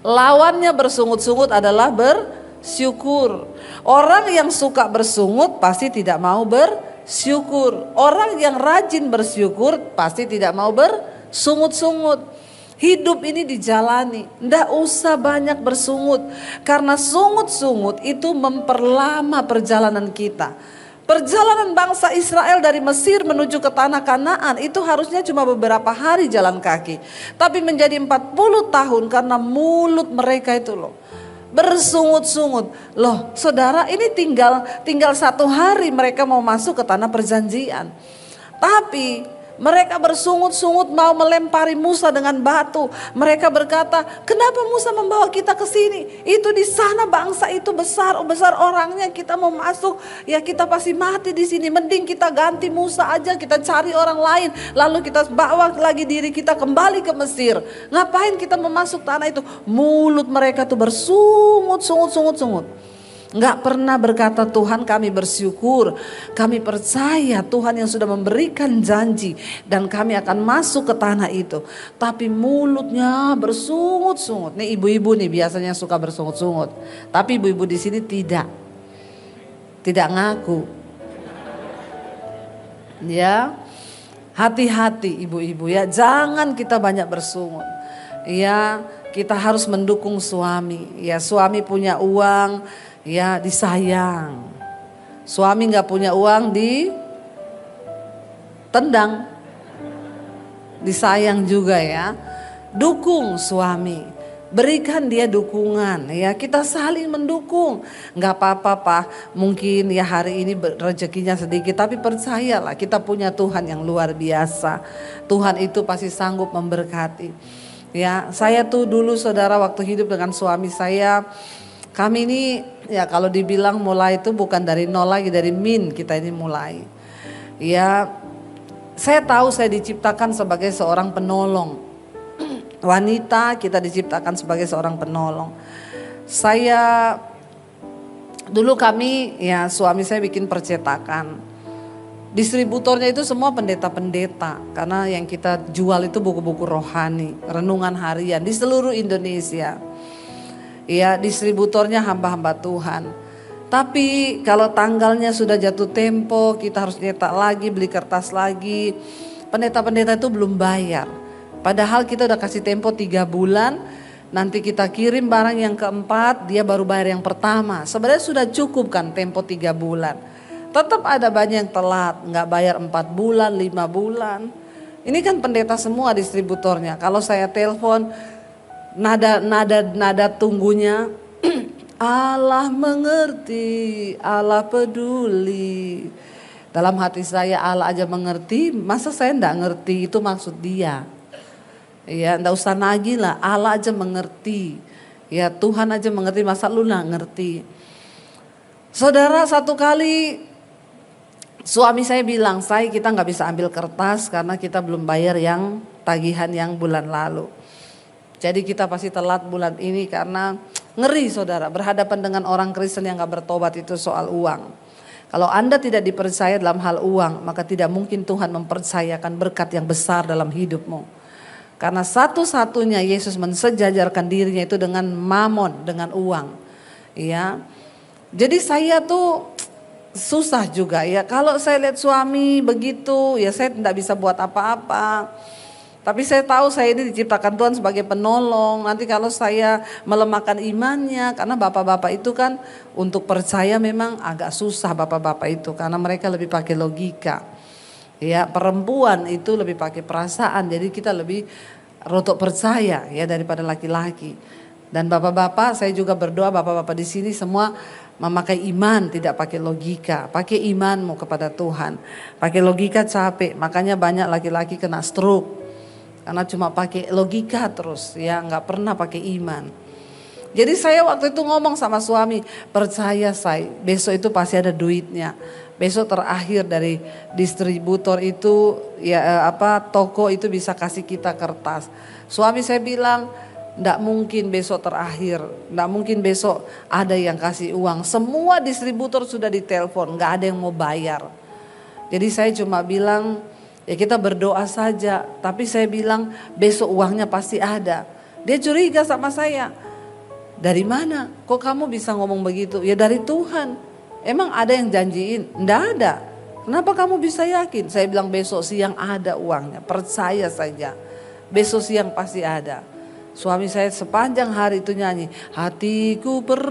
lawannya bersungut-sungut adalah bersyukur. Orang yang suka bersungut pasti tidak mau bersyukur. Orang yang rajin bersyukur pasti tidak mau bersungut-sungut. Hidup ini dijalani, ndak usah banyak bersungut. Karena sungut-sungut itu memperlama perjalanan kita. Perjalanan bangsa Israel dari Mesir menuju ke tanah Kanaan itu harusnya cuma beberapa hari jalan kaki. Tapi menjadi 40 tahun karena mulut mereka itu loh. Bersungut-sungut. Loh saudara, ini tinggal 1 hari mereka mau masuk ke tanah perjanjian. Tapi mereka bersungut-sungut mau melempari Musa dengan batu. Mereka berkata, kenapa Musa membawa kita ke sini? Itu di sana bangsa itu besar orangnya, kita mau masuk, ya kita pasti mati di sini. Mending kita ganti Musa aja, kita cari orang lain, lalu kita bawa lagi diri kita kembali ke Mesir. Ngapain kita memasuk tanah itu? Mulut mereka tuh bersungut. Enggak pernah berkata Tuhan kami bersyukur, kami percaya Tuhan yang sudah memberikan janji dan kami akan masuk ke tanah itu. Tapi mulutnya bersungut-sungut. Nih ibu-ibu nih biasanya suka bersungut-sungut. Tapi ibu-ibu di sini tidak. tidak ngaku. Ya, hati-hati ibu-ibu ya, jangan kita banyak bersungut. Ya, kita harus mendukung suami. Ya, suami punya uang, ya disayang. Suami nggak punya uang ditendang, disayang juga ya. Dukung suami, berikan dia dukungan ya, kita saling mendukung. Nggak apa-apa Pak, mungkin ya hari ini rezekinya sedikit, tapi percayalah kita punya Tuhan yang luar biasa. Tuhan itu pasti sanggup memberkati. Ya, saya tuh dulu saudara waktu hidup dengan suami saya, kami ini ya kalau dibilang mulai itu bukan dari nol lagi, dari min kita ini mulai. Ya, saya tahu saya diciptakan sebagai seorang penolong. Wanita kita diciptakan sebagai seorang penolong. Saya dulu kami ya suami saya bikin percetakan. Distributornya itu semua pendeta-pendeta, karena yang kita jual itu buku-buku rohani, renungan harian di seluruh Indonesia. Ya, distributornya hamba-hamba Tuhan. Tapi kalau tanggalnya sudah jatuh tempo, kita harus nyetak lagi, beli kertas lagi. Pendeta-pendeta itu belum bayar. Padahal kita udah kasih tempo 3 bulan, nanti kita kirim barang yang keempat, dia baru bayar yang pertama. Sebenarnya sudah cukup kan tempo 3 bulan. Tetap ada banyak yang telat, nggak bayar 4 bulan, 5 bulan. Ini kan pendeta semua distributornya. Kalau saya telepon, nada tunggunya, Allah mengerti, Allah peduli. Dalam hati saya Allah aja mengerti, masa saya nggak ngerti, itu maksud dia. Ya nggak usah nagih lah, Allah aja mengerti. Ya Tuhan aja mengerti, masa lu nggak ngerti. Saudara, satu kali suami saya bilang, kita nggak bisa ambil kertas karena kita belum bayar yang tagihan yang bulan lalu. Jadi kita pasti telat bulan ini karena ngeri saudara, berhadapan dengan orang Kristen yang gak bertobat itu soal uang. Kalau Anda tidak dipercaya dalam hal uang, maka tidak mungkin Tuhan mempercayakan berkat yang besar dalam hidupmu. Karena satu-satunya Yesus mensejajarkan dirinya itu dengan mamon, dengan uang. Ya, jadi saya tuh susah juga ya, kalau saya lihat suami begitu ya saya tidak bisa buat apa-apa. Tapi saya tahu saya ini diciptakan Tuhan sebagai penolong. Nanti kalau saya melemahkan imannya, karena bapak-bapak itu kan untuk percaya memang agak susah bapak-bapak itu, karena mereka lebih pakai logika. Ya, perempuan itu lebih pakai perasaan, jadi kita lebih rotok percaya ya daripada laki-laki. Dan bapak-bapak, saya juga berdoa bapak-bapak di sini semua memakai iman, tidak pakai logika. Pakai imanmu kepada Tuhan. Pakai logika capek, makanya banyak laki-laki kena stroke. Karena cuma pakai logika terus, ya nggak pernah pakai iman. Jadi saya waktu itu ngomong sama suami, percaya saya, besok itu pasti ada duitnya. Besok terakhir dari distributor itu, ya toko itu bisa kasih kita kertas. Suami saya bilang, nggak mungkin besok terakhir, nggak mungkin besok ada yang kasih uang. Semua distributor sudah ditelepon, nggak ada yang mau bayar. Jadi saya cuma bilang, ya kita berdoa saja. Tapi saya bilang besok uangnya pasti ada. Dia curiga sama saya. Dari mana? Kok kamu bisa ngomong begitu? Ya dari Tuhan. Emang ada yang janjiin? Nggak ada. Kenapa kamu bisa yakin? Saya bilang besok siang ada uangnya. Percaya saja. Besok siang pasti ada. Suami saya sepanjang hari itu nyanyi, hatiku percaya.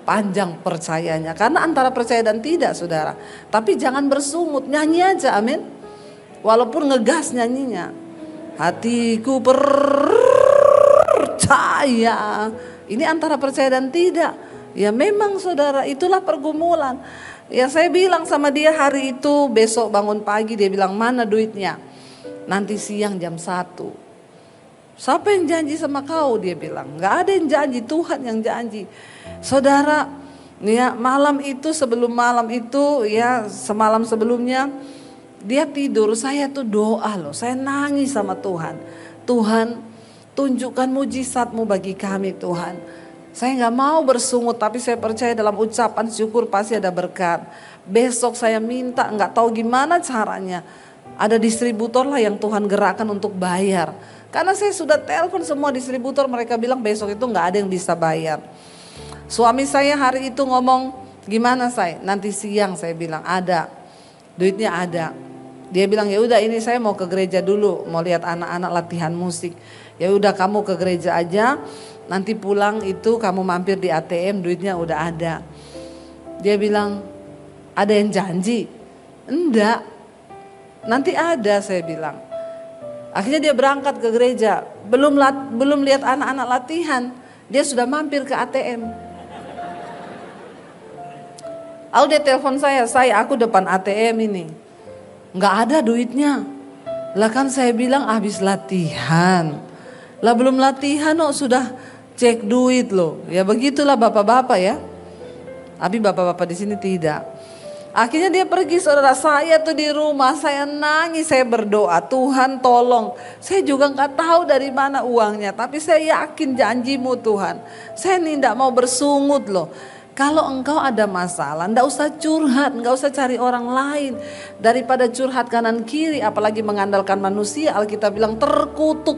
Panjang percayanya, karena antara percaya dan tidak saudara. Tapi jangan bersungut, nyanyi aja, amin. Walaupun ngegas nyanyinya. Hatiku percaya. Ini antara percaya dan tidak. Ya memang saudara, itulah pergumulan. Ya saya bilang sama dia hari itu, besok bangun pagi dia bilang mana duitnya. Nanti siang jam 1. Siapa yang janji sama kau? Dia bilang, gak ada yang janji, Tuhan yang janji. Saudara, ya malam itu sebelum malam itu ya semalam sebelumnya dia tidur, saya tuh doa loh, saya nangis sama Tuhan. Tuhan tunjukkan mujizat-Mu bagi kami Tuhan. Saya gak mau bersungut tapi saya percaya dalam ucapan syukur pasti ada berkat. Besok saya minta gak tahu gimana caranya. Ada distributor lah yang Tuhan gerakkan untuk bayar. Karena saya sudah telepon semua distributor, mereka bilang besok itu gak ada yang bisa bayar. Suami saya hari itu ngomong, gimana saya? Nanti siang, saya bilang ada, duitnya ada. Dia bilang ya udah, ini saya mau ke gereja dulu, mau lihat anak-anak latihan musik. Ya udah, kamu ke gereja aja, nanti pulang itu kamu mampir di ATM, duitnya udah ada. Dia bilang, ada yang janji? Enggak, nanti ada, saya bilang. Akhirnya dia berangkat ke gereja, belum lihat anak-anak latihan, dia sudah mampir ke ATM. Lalu dia telepon saya, aku depan ATM ini, nggak ada duitnya. Lah kan saya bilang habis latihan. Lah belum latihan sudah cek duit loh. Ya begitulah bapak-bapak ya. Tapi bapak-bapak di sini tidak. Akhirnya dia pergi, saudara. Saya tuh di rumah, saya nangis, saya berdoa, Tuhan tolong. Saya juga nggak tahu dari mana uangnya, tapi saya yakin janjimu Tuhan. Saya nih nggak mau bersungut loh. Kalau engkau ada masalah, nggak usah curhat, nggak usah cari orang lain. Daripada curhat kanan kiri, apalagi mengandalkan manusia, Alkitab bilang terkutuk.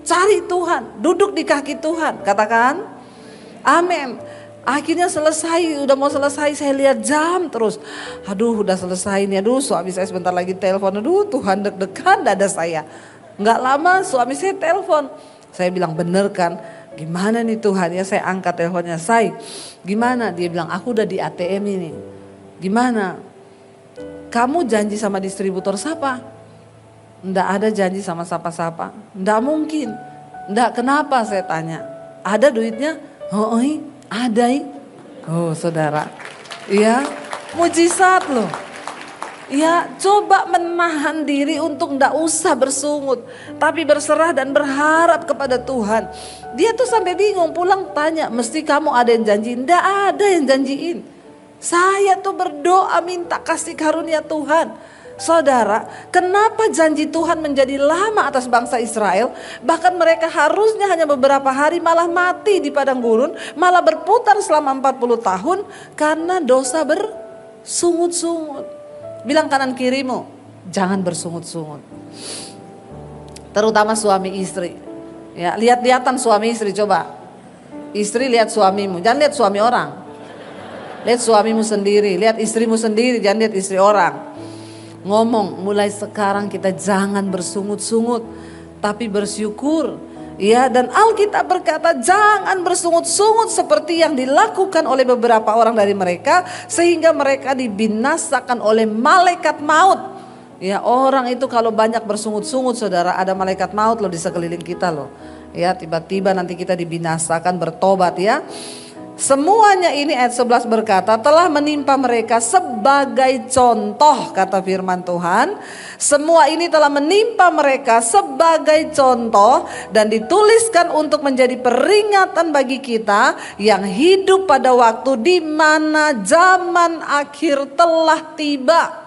Cari Tuhan, duduk di kaki Tuhan, katakan amin. Akhirnya selesai, udah mau selesai, saya lihat jam terus. Aduh udah selesai nih, aduh suami saya sebentar lagi telepon. Aduh Tuhan, deg-degan dada saya. Nggak lama suami saya telepon. Saya bilang bener kan? Gimana nih Tuhan ya, saya angkat teleponnya. Saya gimana? Dia bilang aku udah di ATM ini. Gimana? Kamu janji sama distributor siapa? Nggak ada janji sama siapa-siapa. Nggak mungkin. Nggak, kenapa saya tanya? Ada duitnya? Oh ada. Oh saudara. Ya mujizat loh. Ya coba menahan diri untuk ndak usah bersungut, tapi berserah dan berharap kepada Tuhan. Dia tuh sampai bingung, pulang tanya, mesti kamu ada yang janjiin? Ndak ada yang janjiin. Saya tuh berdoa minta kasih karunia Tuhan. Saudara, kenapa janji Tuhan menjadi lama atas bangsa Israel? Bahkan mereka harusnya hanya beberapa hari malah mati di padang gurun, malah berputar selama 40 tahun karena dosa bersungut-sungut. Bilang kanan kirimu, jangan bersungut-sungut. Terutama suami istri. Ya, lihat-lihatan suami istri coba. Istri lihat suamimu, jangan lihat suami orang. Lihat suamimu sendiri, lihat istrimu sendiri, jangan lihat istri orang. Ngomong, mulai sekarang kita jangan bersungut-sungut, tapi bersyukur. Ya, dan Alkitab berkata jangan bersungut-sungut seperti yang dilakukan oleh beberapa orang dari mereka, sehingga mereka dibinasakan oleh malaikat maut. Ya, orang itu kalau banyak bersungut-sungut saudara, ada malaikat maut loh di sekeliling kita loh. Ya, tiba-tiba nanti kita dibinasakan, bertobat ya. Semuanya ini ayat 11 berkata telah menimpa mereka sebagai contoh, kata firman Tuhan. Semua ini telah menimpa mereka sebagai contoh dan dituliskan untuk menjadi peringatan bagi kita yang hidup pada waktu di mana zaman akhir telah tiba.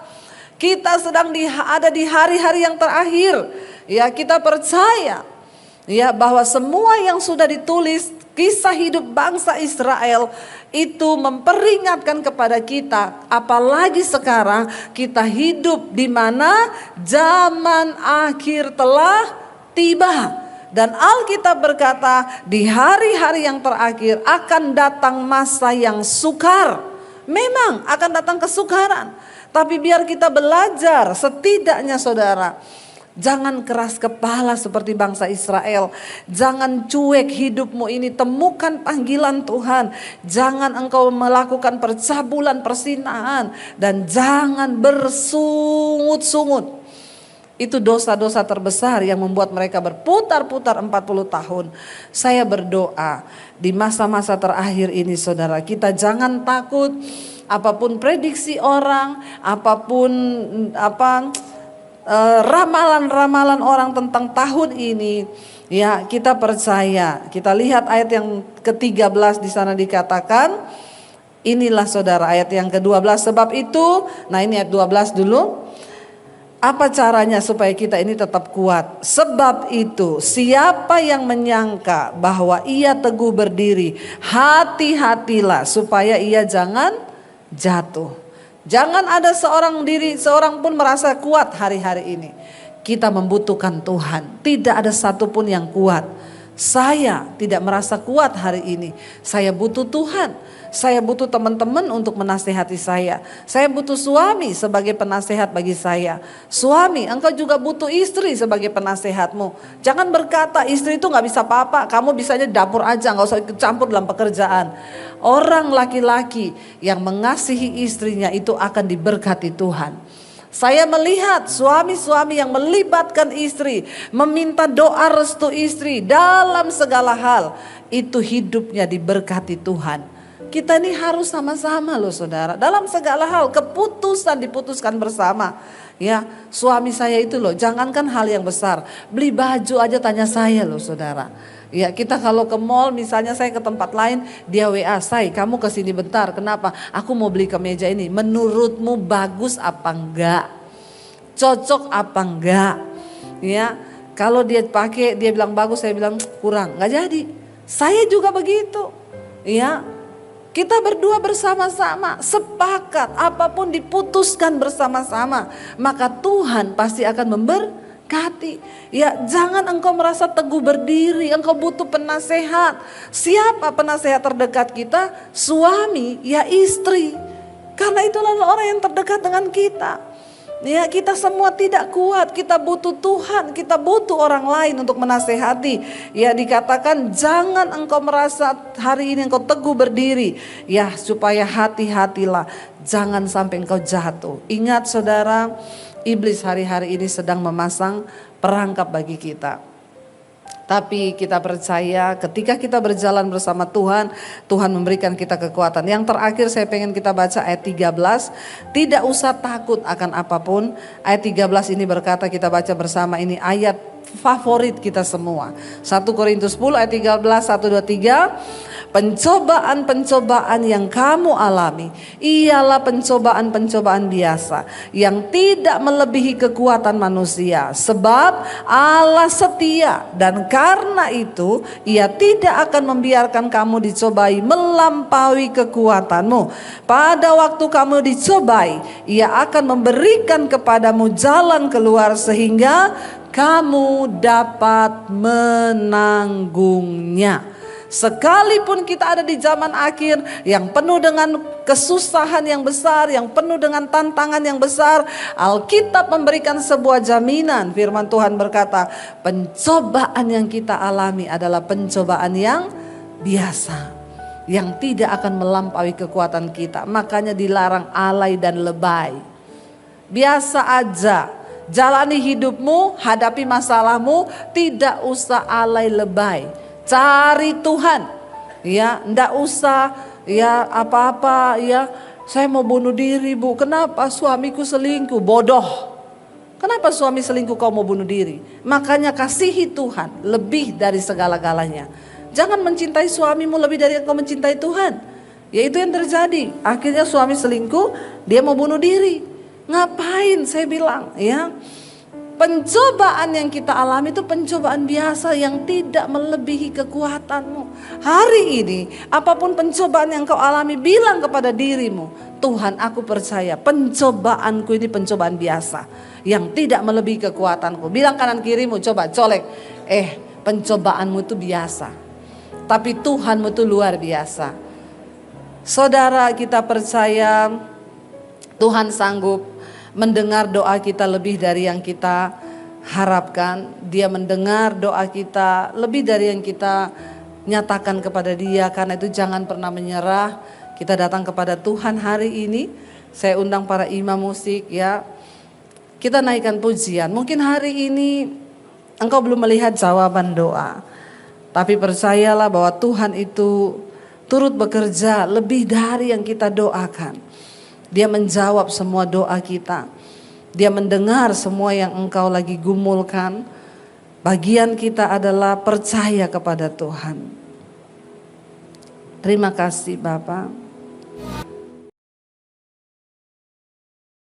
Kita sedang ada di hari-hari yang terakhir. Ya, kita percaya ya bahwa semua yang sudah ditulis kisah hidup bangsa Israel itu memperingatkan kepada kita, apalagi sekarang kita hidup di mana zaman akhir telah tiba. Dan Alkitab berkata di hari-hari yang terakhir akan datang masa yang sukar. Memang akan datang kesukaran, tapi biar kita belajar setidaknya saudara, jangan keras kepala seperti bangsa Israel. Jangan cuek hidupmu ini, temukan panggilan Tuhan. Jangan engkau melakukan percabulan, persinahan, dan jangan bersungut-sungut. Itu dosa-dosa terbesar yang membuat mereka berputar-putar 40 tahun. Saya berdoa di masa-masa terakhir ini saudara, kita jangan takut apapun prediksi orang, apapun ramalan-ramalan orang tentang tahun ini. Ya, kita percaya. Kita lihat ayat yang ke-13 di sana dikatakan, inilah saudara ayat yang ke-12. Sebab itu, nah ini ayat 12 dulu. Apa caranya supaya kita ini tetap kuat? Sebab itu, siapa yang menyangka bahwa ia teguh berdiri, hati-hatilah supaya ia jangan jatuh. Jangan ada seorang pun merasa kuat hari-hari ini. Kita membutuhkan Tuhan. Tidak ada satupun yang kuat. Saya tidak merasa kuat hari ini. Saya butuh Tuhan. Saya butuh teman-teman untuk menasehati saya. Saya butuh suami sebagai penasehat bagi saya. Suami, engkau juga butuh istri sebagai penasehatmu. Jangan berkata istri itu gak bisa apa-apa. Kamu bisanya di dapur aja, gak usah ikut campur dalam pekerjaan. Orang laki-laki yang mengasihi istrinya itu akan diberkati Tuhan. Saya melihat suami-suami yang melibatkan istri, meminta doa restu istri dalam segala hal, itu hidupnya diberkati Tuhan. Kita ini harus sama-sama loh saudara, dalam segala hal keputusan diputuskan bersama. Ya, suami saya itu loh, jangankan hal yang besar, beli baju aja tanya saya loh saudara. Ya, kita kalau ke mall misalnya saya ke tempat lain, dia WA, "Say, kamu kesini bentar, kenapa? Aku mau beli kemeja ini, menurutmu bagus apa enggak? Cocok apa enggak?" Ya, kalau dia pakai dia bilang bagus, saya bilang kurang, enggak jadi. Saya juga begitu. Ya, kita berdua bersama-sama sepakat apapun diputuskan bersama-sama, maka Tuhan pasti akan memberkati. Ya, jangan engkau merasa teguh berdiri, engkau butuh penasehat. Siapa penasehat terdekat kita? Suami, ya istri. Karena itulah orang yang terdekat dengan kita. Ya, kita semua tidak kuat, kita butuh Tuhan, kita butuh orang lain untuk menasehati. Ya, dikatakan jangan engkau merasa hari ini engkau teguh berdiri. Ya, supaya hati-hatilah, jangan sampai engkau jatuh. Ingat saudara, iblis hari-hari ini sedang memasang perangkap bagi kita. Tapi kita percaya ketika kita berjalan bersama Tuhan, Tuhan memberikan kita kekuatan. Yang terakhir saya pengen kita baca ayat 13. Tidak usah takut akan apapun. Ayat 13 ini berkata, kita baca bersama, ini ayat favorit kita semua. 1 Korintus 10 ayat 13, 1, 2, 3. Pencobaan-pencobaan yang kamu alami ialah pencobaan-pencobaan biasa yang tidak melebihi kekuatan manusia. Sebab Allah setia dan karena itu Ia tidak akan membiarkan kamu dicobai melampaui kekuatanmu. Pada waktu kamu dicobai, Ia akan memberikan kepadamu jalan keluar sehingga kamu dapat menanggungnya. Sekalipun kita ada di zaman akhir yang penuh dengan kesusahan yang besar, yang penuh dengan tantangan yang besar, Alkitab memberikan sebuah jaminan. Firman Tuhan berkata, pencobaan yang kita alami adalah pencobaan yang biasa, yang tidak akan melampaui kekuatan kita. Makanya dilarang alay dan lebay. Biasa aja, jalani hidupmu, hadapi masalahmu, tidak usah alay lebay. Cari Tuhan, ya, ndak usah, ya apa-apa, ya, saya mau bunuh diri bu, kenapa suamiku selingkuh, bodoh. Kenapa suami selingkuh kau mau bunuh diri? Makanya kasihi Tuhan lebih dari segala-galanya. Jangan mencintai suamimu lebih dari engkau mencintai Tuhan. Ya itu yang terjadi, akhirnya suami selingkuh, dia mau bunuh diri. Ngapain saya bilang, ya. Pencobaan yang kita alami itu pencobaan biasa yang tidak melebihi kekuatanmu. Hari ini apapun pencobaan yang kau alami, bilang kepada dirimu, Tuhan aku percaya pencobaanku ini pencobaan biasa yang tidak melebihi kekuatanku. Bilang kanan kirimu, coba colek, pencobaanmu itu biasa, tapi Tuhanmu itu luar biasa. Saudara, kita percaya Tuhan sanggup mendengar doa kita lebih dari yang kita harapkan. Dia mendengar doa kita lebih dari yang kita nyatakan kepada Dia. Karena itu jangan pernah menyerah. Kita datang kepada Tuhan hari ini. Saya undang para imam musik, ya. Kita naikkan pujian. Mungkin hari ini engkau belum melihat jawaban doa, tapi percayalah bahwa Tuhan itu turut bekerja lebih dari yang kita doakan. Dia menjawab semua doa kita. Dia mendengar semua yang engkau lagi gumulkan. Bagian kita adalah percaya kepada Tuhan. Terima kasih Bapak.